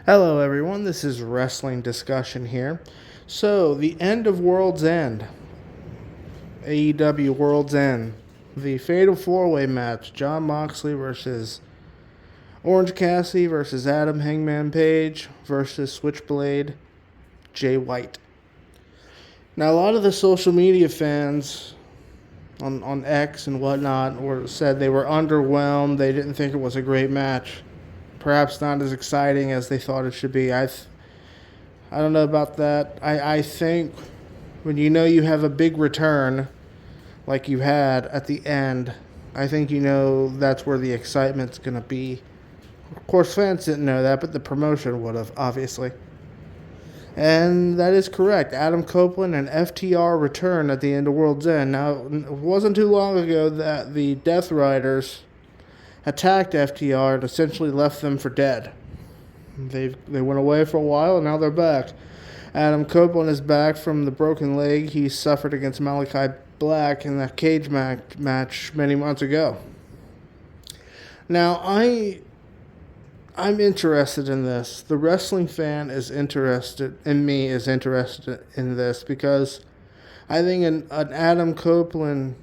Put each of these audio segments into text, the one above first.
Hello, everyone. This is Wrestling Discussion here. So, the end of World's End, AEW World's End, the Fatal 4-Way match, Jon Moxley versus Orange Cassidy versus Adam Hangman Page versus Switchblade Jay White. Now, a lot of the social media fans on X and whatnot said they were underwhelmed. They didn't think it was a great match. Perhaps not as exciting as they thought it should be. I don't know about that. I think when you know you have a big return like you had at the end, I think you know that's where the excitement's going to be. Of course, fans didn't know that, but the promotion would have, obviously. And that is correct. Adam Copeland and FTR return at the end of World's End. Now, it wasn't too long ago that the Death Riders attacked FTR and essentially left them for dead. They went away for a while, and now they're back. Adam Copeland is back from the broken leg he suffered against Malachi Black in that cage match many months ago. Now, I'm interested in this. The wrestling fan is interested in this because I think an Adam Copeland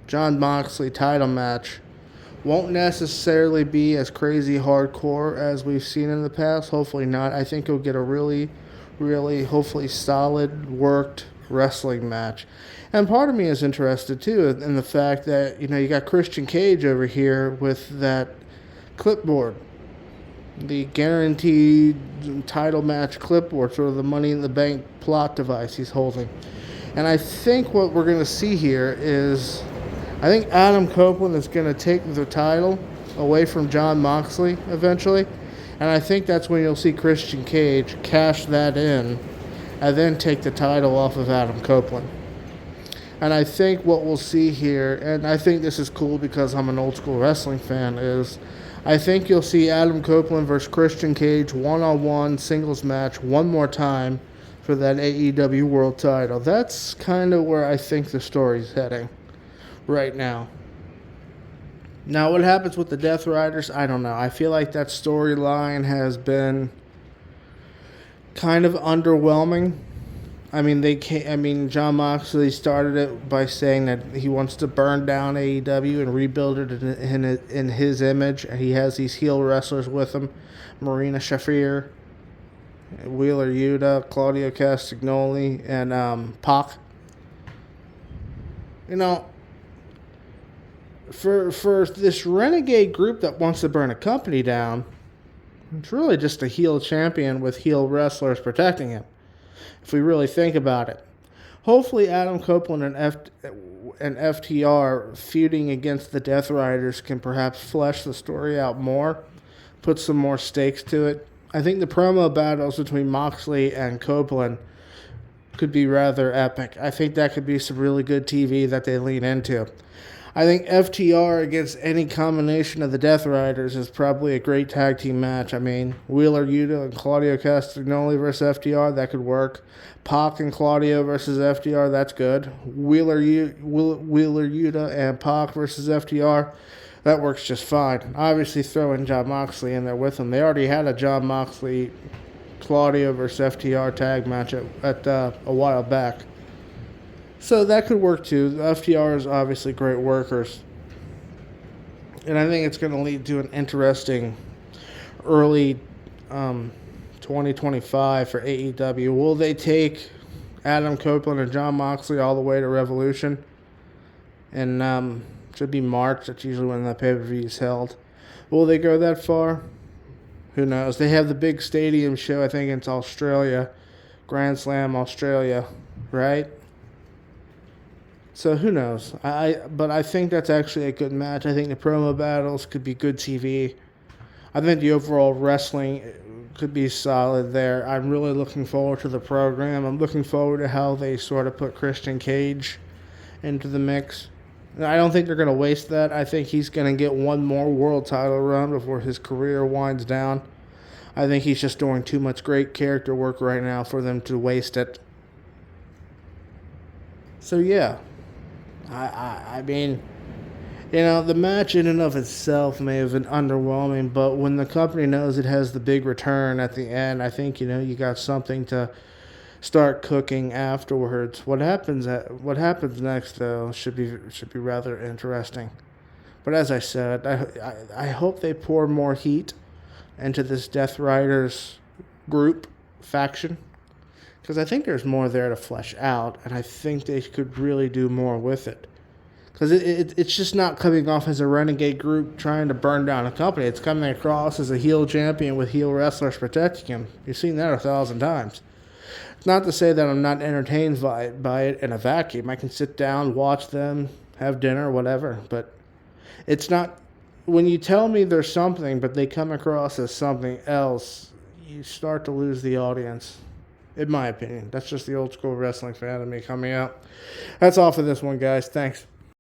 Jon Moxley title match won't necessarily be as crazy hardcore as we've seen in the past. Hopefully not. I think it'll get a really, really, hopefully solid, worked wrestling match. And part of me is interested, too, in the fact that, you got Christian Cage over here with that clipboard. The guaranteed title match clipboard, sort of the Money in the Bank plot device he's holding. And I think what we're going to see here is I think Adam Copeland is going to take the title away from Jon Moxley eventually. And I think that's when you'll see Christian Cage cash that in and then take the title off of Adam Copeland. And I think what we'll see here, and I think this is cool because I'm an old school wrestling fan, is I think you'll see Adam Copeland versus Christian Cage one-on-one singles match one more time for that AEW World title. That's kind of where I think the story's heading right now. Now, what happens with the Death Riders, I don't know. I feel like that storyline has been kind of underwhelming. Jon Moxley started it by saying that he wants to burn down AEW and rebuild it in his image. And he has these heel wrestlers with him, Marina Shafir, Wheeler Yuta, Claudio Castagnoli, and Pac. For this renegade group that wants to burn a company down, it's really just a heel champion with heel wrestlers protecting him, if we really think about it. Hopefully Adam Copeland and FTR feuding against the Death Riders can perhaps flesh the story out more, put some more stakes to it. I think the promo battles between Moxley and Copeland could be rather epic. I think that could be some really good TV that they lean into. I think FTR against any combination of the Death Riders is probably a great tag team match. I mean, Wheeler Yuta and Claudio Castagnoli versus FTR, that could work. Pac and Claudio versus FTR, that's good. Wheeler Yuta and Pac versus FTR, that works just fine. Obviously, throw in Jon Moxley in there with them. They already had a Jon Moxley Claudio versus FTR tag match at a while back. So that could work too. The FTR is obviously great workers. And I think it's going to lead to an interesting early 2025 for AEW. Will they take Adam Copeland and Jon Moxley all the way to Revolution? And should be March. That's usually when the pay-per-view is held. Will they go that far? Who knows? They have the big stadium show, I think it's Australia. Grand Slam, Australia, right? So who knows? But I think that's actually a good match. I think the promo battles could be good TV. I think the overall wrestling could be solid there. I'm really looking forward to the program. I'm looking forward to how they sort of put Christian Cage into the mix. I don't think they're going to waste that. I think he's going to get one more world title run before his career winds down. I think he's just doing too much great character work right now for them to waste it. So, yeah. I mean, The match in and of itself may have been underwhelming, but when the company knows it has the big return at the end, I think you got something to start cooking afterwards. What happens next though should be rather interesting. But as I said, I hope they pour more heat into this Death Riders group faction, because I think there's more there to flesh out, and I think they could really do more with it. Because it's just not coming off as a renegade group trying to burn down a company. It's coming across as a heel champion with heel wrestlers protecting him. You've seen that 1,000 times. It's not to say that I'm not entertained by it in a vacuum. I can sit down, watch them, have dinner, whatever. But it's not... When you tell me there's something, but they come across as something else, you start to lose the audience. In my opinion. That's just the old school wrestling fan of me coming out. That's all for this one, guys. Thanks.